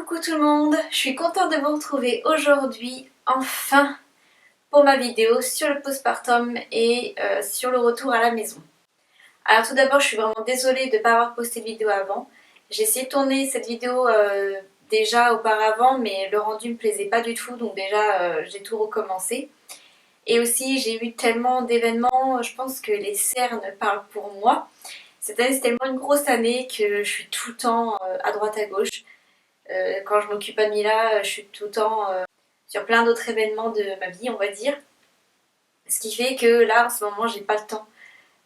Coucou tout le monde, je suis contente de vous retrouver aujourd'hui, enfin, pour ma vidéo sur le postpartum et sur le retour à la maison. Alors tout d'abord, je suis vraiment désolée de ne pas avoir posté de vidéo avant. J'ai essayé de tourner cette vidéo déjà auparavant, mais le rendu me plaisait pas du tout, donc déjà j'ai tout recommencé. Et aussi, j'ai eu tellement d'événements, je pense que les cernes parlent pour moi. Cette année, c'est tellement une grosse année que je suis tout le temps à droite à gauche. Quand je m'occupe pas de Mila, je suis tout le temps sur plein d'autres événements de ma vie, on va dire. Ce qui fait que là, en ce moment, j'ai pas le temps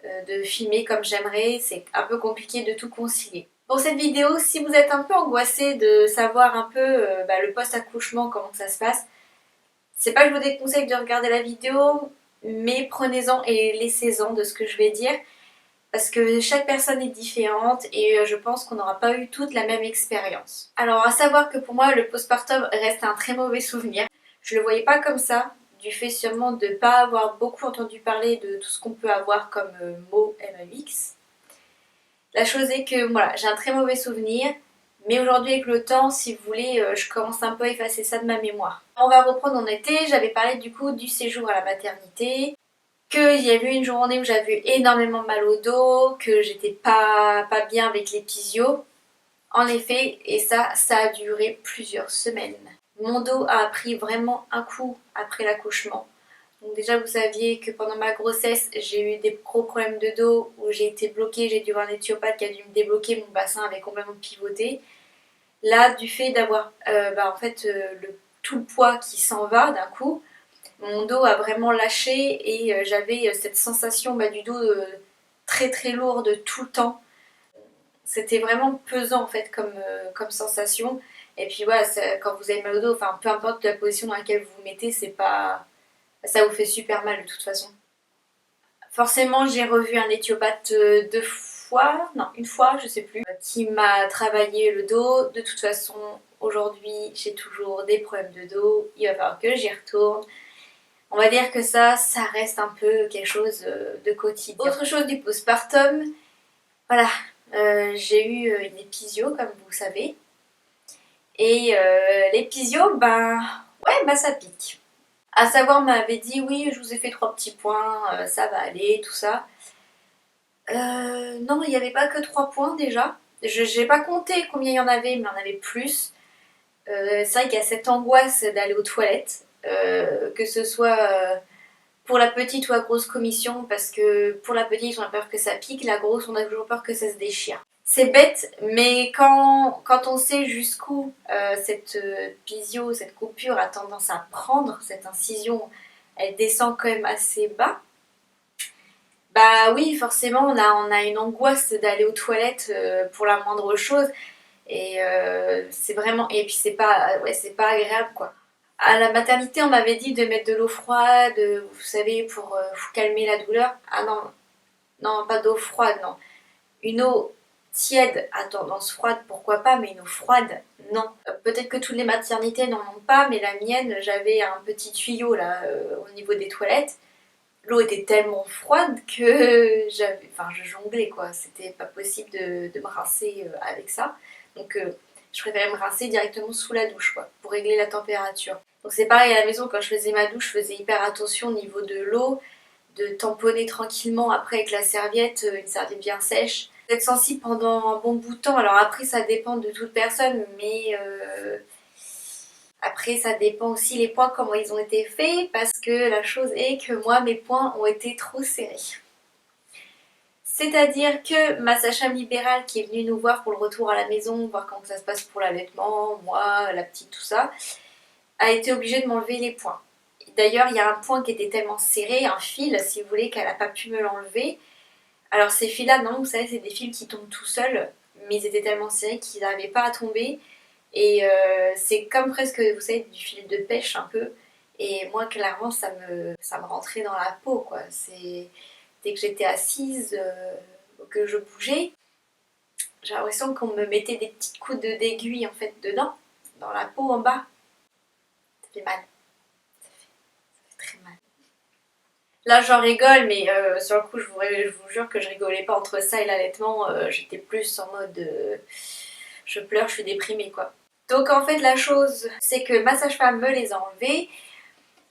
de filmer comme j'aimerais. C'est un peu compliqué de tout concilier. Pour cette vidéo, si vous êtes un peu angoissé de savoir un peu le post-accouchement, comment ça se passe, c'est pas que je vous déconseille de regarder la vidéo, mais prenez-en et laissez-en de ce que je vais dire. Parce que chaque personne est différente et je pense qu'on n'aura pas eu toute la même expérience. Alors à savoir que pour moi le postpartum reste un très mauvais souvenir. Je le voyais pas comme ça, du fait sûrement de ne pas avoir beaucoup entendu parler de tout ce qu'on peut avoir comme mot MAX. La chose est que voilà, j'ai un très mauvais souvenir, mais aujourd'hui avec le temps, si vous voulez, je commence un peu à effacer ça de ma mémoire. On va reprendre en été, j'avais parlé du coup du séjour à la maternité, qu'il y a eu une journée où j'avais eu énormément mal au dos, que j'étais pas bien avec l'épisio. En effet, et ça a duré plusieurs semaines. Mon dos a pris vraiment un coup après l'accouchement. Donc déjà vous saviez que pendant ma grossesse j'ai eu des gros problèmes de dos où j'ai été bloquée, j'ai dû voir un éthiopathe qui a dû me débloquer, mon bassin avait complètement pivoté. Là du fait d'avoir tout le poids qui s'en va d'un coup, mon dos a vraiment lâché et j'avais cette sensation du dos très très lourde tout le temps. C'était vraiment pesant en fait comme sensation. Et puis voilà, quand vous avez mal au dos, enfin peu importe la position dans laquelle vous vous mettez, c'est pas, ça vous fait super mal de toute façon. Forcément, j'ai revu un éthiopathe deux fois, non une fois, je sais plus, qui m'a travaillé le dos. De toute façon, aujourd'hui, j'ai toujours des problèmes de dos. Il va falloir que j'y retourne. On va dire que ça reste un peu quelque chose de quotidien. Autre chose du postpartum, voilà, j'ai eu une épisio comme vous savez. Et l'épisio, ça pique. À savoir, on m'avait dit oui, je vous ai fait 3 petits points, ça va aller, tout ça. Non, il n'y avait pas que 3 points déjà. Je n'ai pas compté combien il y en avait, mais il y en avait plus. C'est vrai qu'il y a cette angoisse d'aller aux toilettes, que ce soit pour la petite ou la grosse commission, parce que pour la petite on a peur que ça pique, la grosse on a toujours peur que ça se déchire. C'est bête, mais quand on sait jusqu'où cette pisio, cette coupure a tendance à prendre, cette incision, elle descend quand même assez bas, bah oui, forcément on a une angoisse d'aller aux toilettes pour la moindre chose, et c'est vraiment, et puis c'est pas agréable quoi. À la maternité, on m'avait dit de mettre de l'eau froide, vous savez, pour calmer la douleur. Ah non, non, pas d'eau froide, non. Une eau tiède à tendance froide, pourquoi pas, mais une eau froide, non. Peut-être que toutes les maternités n'en ont pas, mais la mienne, j'avais un petit tuyau là, au niveau des toilettes. L'eau était tellement froide que je jonglais quoi. C'était pas possible de me rincer avec ça. Donc je préférais me rincer directement sous la douche quoi, pour régler la température. Donc c'est pareil à la maison, quand je faisais ma douche, je faisais hyper attention au niveau de l'eau, de tamponner tranquillement après avec la serviette, une serviette bien sèche. D'être sensible pendant un bon bout de temps, alors après ça dépend de toute personne, mais après ça dépend aussi les points comment ils ont été faits, parce que la chose est que moi mes points ont été trop serrés. C'est-à-dire que ma sage-femme libérale qui est venue nous voir pour le retour à la maison, voir comment ça se passe pour l'allaitement, moi, la petite, tout ça, a été obligée de m'enlever les points. D'ailleurs, il y a un point qui était tellement serré, un fil, si vous voulez, qu'elle n'a pas pu me l'enlever. Alors ces fils-là, non, vous savez, c'est des fils qui tombent tout seuls, mais ils étaient tellement serrés qu'ils n'arrivaient pas à tomber. Et c'est comme presque, vous savez, du fil de pêche un peu. Et moi, clairement, ça me rentrait dans la peau, quoi. Dès que j'étais assise, que je bougeais, j'ai l'impression qu'on me mettait des petites coudes d'aiguille, en fait, dedans, dans la peau en bas. Ça fait mal. Ça fait très mal. Là, j'en rigole, mais sur le coup, je vous jure que je rigolais pas entre ça et l'allaitement. J'étais plus en mode je pleure, je suis déprimée, quoi. Donc en fait la chose c'est que ma sage-femme me les a enlevés.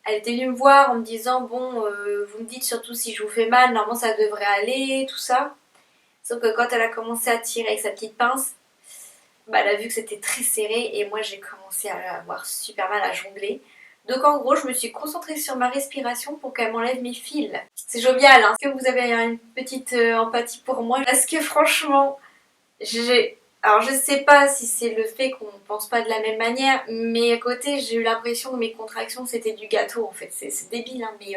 Elle était venue me voir en me disant bon vous me dites surtout si je vous fais mal, normalement ça devrait aller, tout ça. Sauf que quand elle a commencé à tirer avec sa petite pince, bah, elle a vu que c'était très serré et moi j'ai commencé à avoir super mal à jongler. Donc en gros je me suis concentrée sur ma respiration pour qu'elle m'enlève mes fils. C'est jovial, hein. Est-ce que vous avez une petite empathie pour moi? Parce que franchement, alors je sais pas si c'est le fait qu'on pense pas de la même manière, mais à côté j'ai eu l'impression que mes contractions c'était du gâteau en fait. C'est débile hein, mais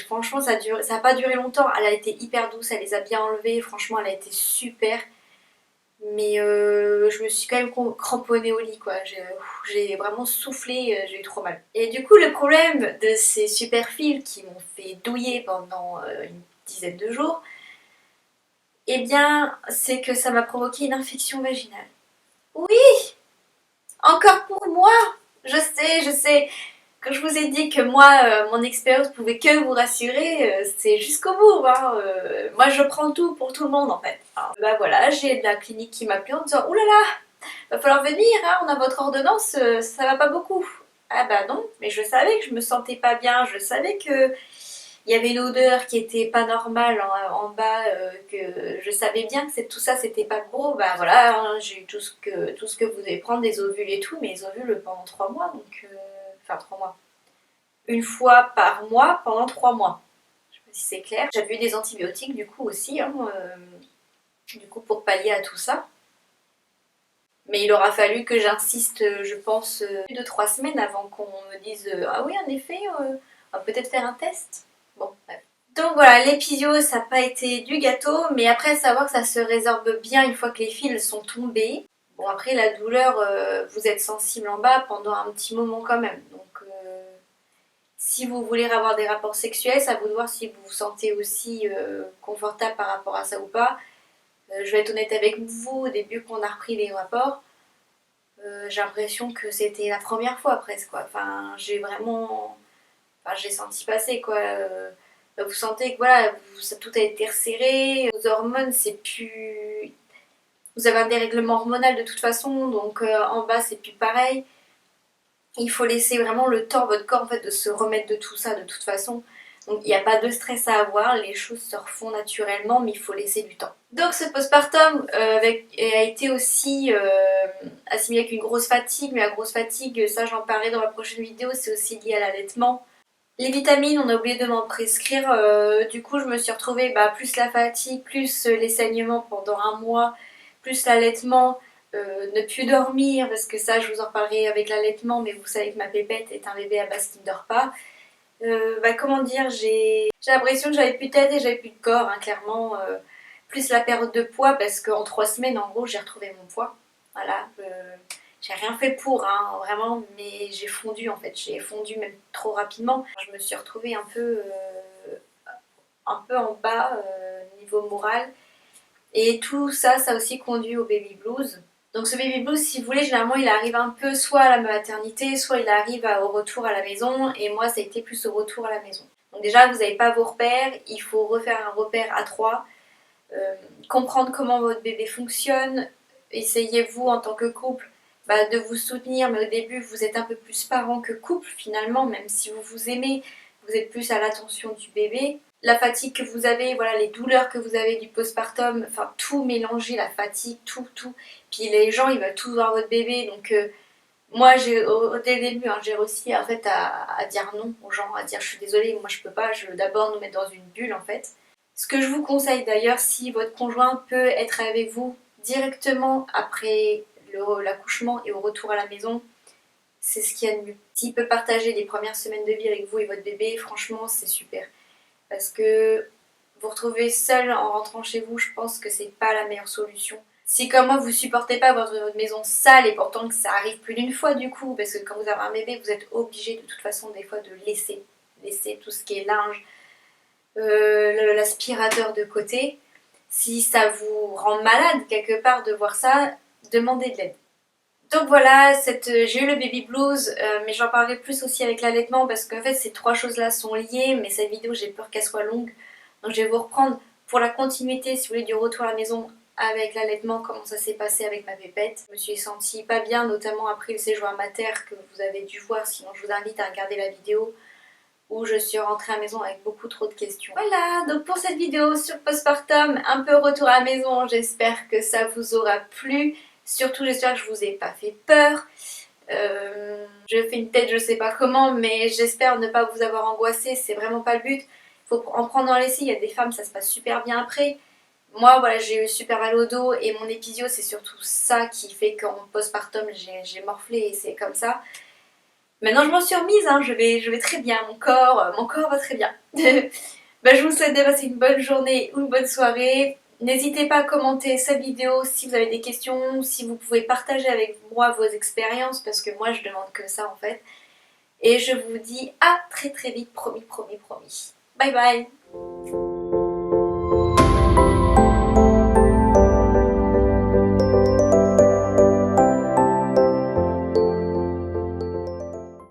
franchement ça a pas duré longtemps. Elle a été hyper douce, elle les a bien enlevées, franchement elle a été super. Mais je me suis quand même cramponnée au lit quoi, j'ai vraiment soufflé, j'ai eu trop mal. Et du coup le problème de ces super fils qui m'ont fait douiller pendant une dizaine de jours, eh bien c'est que ça m'a provoqué une infection vaginale. Oui, encore pour moi. Je sais. Quand je vous ai dit que moi, mon expérience pouvait que vous rassurer, c'est jusqu'au bout. Hein, moi, je prends tout pour tout le monde en fait. Alors, bah voilà, j'ai de la clinique qui m'a appelé en disant "Ouh là là, va falloir venir, hein, on a votre ordonnance, ça va pas beaucoup." Ah bah non, mais je savais que je me sentais pas bien, je savais que il y avait une odeur qui était pas normale en bas, que je savais bien que tout ça c'était pas gros. Bah voilà, hein, j'ai eu tout ce que vous devez prendre, des ovules et tout, mais les ovules pendant 3 mois, donc enfin 3 mois. Une fois par mois pendant 3 mois. Je sais pas si c'est clair. J'avais eu des antibiotiques du coup aussi, hein, du coup pour pallier à tout ça. Mais il aura fallu que j'insiste, je pense, plus de 3 semaines avant qu'on me dise ah oui, en effet, on va peut-être faire un test. Bon, bref. Donc voilà, l'épisio, ça n'a pas été du gâteau, mais après, savoir que ça se résorbe bien une fois que les fils sont tombés. Bon, après, la douleur, vous êtes sensible en bas pendant un petit moment quand même. Donc, si vous voulez avoir des rapports sexuels, ça vous de voir si vous vous sentez aussi confortable par rapport à ça ou pas. Je vais être honnête avec vous, au début, quand on a repris les rapports, j'ai l'impression que c'était la première fois presque quoi. Enfin, j'ai vraiment, enfin, j'ai senti passer quoi. Vous sentez que voilà, tout a été resserré, vos hormones c'est plus, vous avez un dérèglement hormonal de toute façon, donc en bas c'est plus pareil. Il faut laisser vraiment le temps à votre corps en fait de se remettre de tout ça de toute façon. Donc il n'y a pas de stress à avoir, les choses se refont naturellement, mais il faut laisser du temps. Donc ce postpartum a été aussi assimilé avec une grosse fatigue, mais la grosse fatigue, ça j'en parlerai dans la prochaine vidéo, c'est aussi lié à l'allaitement. Les vitamines, on a oublié de m'en prescrire, du coup je me suis retrouvée plus la fatigue, plus les saignements pendant un mois, plus l'allaitement, ne plus dormir, parce que ça je vous en reparlerai avec l'allaitement, mais vous savez que ma pépette est un bébé à base qui ne dort pas. Comment dire, j'ai l'impression que j'avais plus de tête et j'avais plus de corps, hein, clairement. Plus la perte de poids, parce qu'en 3 semaines, en gros, j'ai retrouvé mon poids. Voilà, j'ai rien fait pour, hein, vraiment, mais j'ai fondu en fait. J'ai fondu même trop rapidement. Je me suis retrouvée un peu en bas niveau moral. Et tout ça, ça a aussi conduit au baby blues. Donc ce baby blues, si vous voulez, généralement il arrive un peu soit à la maternité, soit il arrive au retour à la maison. Et moi, ça a été plus au retour à la maison. Donc déjà, vous n'avez pas vos repères, il faut refaire un repère à 3. Comprendre comment votre bébé fonctionne. Essayez-vous en tant que couple de vous soutenir, mais au début, vous êtes un peu plus parent que couple finalement, même si vous vous aimez, vous êtes plus à l'attention du bébé. La fatigue que vous avez, voilà, les douleurs que vous avez du postpartum, enfin tout mélanger, la fatigue, tout. Puis les gens, ils veulent tous voir votre bébé, donc moi, dès le début, hein, j'ai réussi en fait à dire non aux gens, à dire je suis désolée, moi je peux pas, je veux d'abord nous mettre dans une bulle en fait. Ce que je vous conseille d'ailleurs, si votre conjoint peut être avec vous directement après l'accouchement et au retour à la maison, c'est ce qu'il y a de mieux. S'il peut partager les premières semaines de vie avec vous et votre bébé, franchement, c'est super. Parce que vous retrouver seul en rentrant chez vous, je pense que c'est pas la meilleure solution. Si comme moi vous supportez pas votre maison sale et pourtant que ça arrive plus d'une fois du coup, parce que quand vous avez un bébé, vous êtes obligé de toute façon des fois de laisser tout ce qui est linge, l'aspirateur de côté. Si ça vous rend malade quelque part de voir ça, demandez de l'aide. Donc voilà, j'ai eu le baby blues, mais j'en parlerai plus aussi avec l'allaitement parce qu'en fait ces 3 choses-là sont liées, mais cette vidéo j'ai peur qu'elle soit longue. Donc je vais vous reprendre pour la continuité, si vous voulez, du retour à la maison avec l'allaitement, comment ça s'est passé avec ma pépette. Je me suis sentie pas bien, notamment après le séjour à mater que vous avez dû voir, sinon je vous invite à regarder la vidéo où je suis rentrée à la maison avec beaucoup trop de questions. Voilà, donc pour cette vidéo sur postpartum, un peu retour à la maison, j'espère que ça vous aura plu. Surtout j'espère que je vous ai pas fait peur. Je fais une tête je sais pas comment, mais j'espère ne pas vous avoir angoissé, c'est vraiment pas le but. Il faut en prendre dans l'essai, il y a des femmes ça se passe super bien après. Moi voilà, j'ai eu super mal au dos et mon épisio c'est surtout ça qui fait qu'en postpartum j'ai morflé et c'est comme ça. Maintenant je m'en suis remise, hein, je vais très bien, mon corps va très bien. Bah, je vous souhaite de passer une bonne journée ou une bonne soirée. N'hésitez pas à commenter cette vidéo si vous avez des questions, si vous pouvez partager avec moi vos expériences parce que moi je demande que ça en fait. Et je vous dis à très très vite, promis, promis, promis. Bye bye.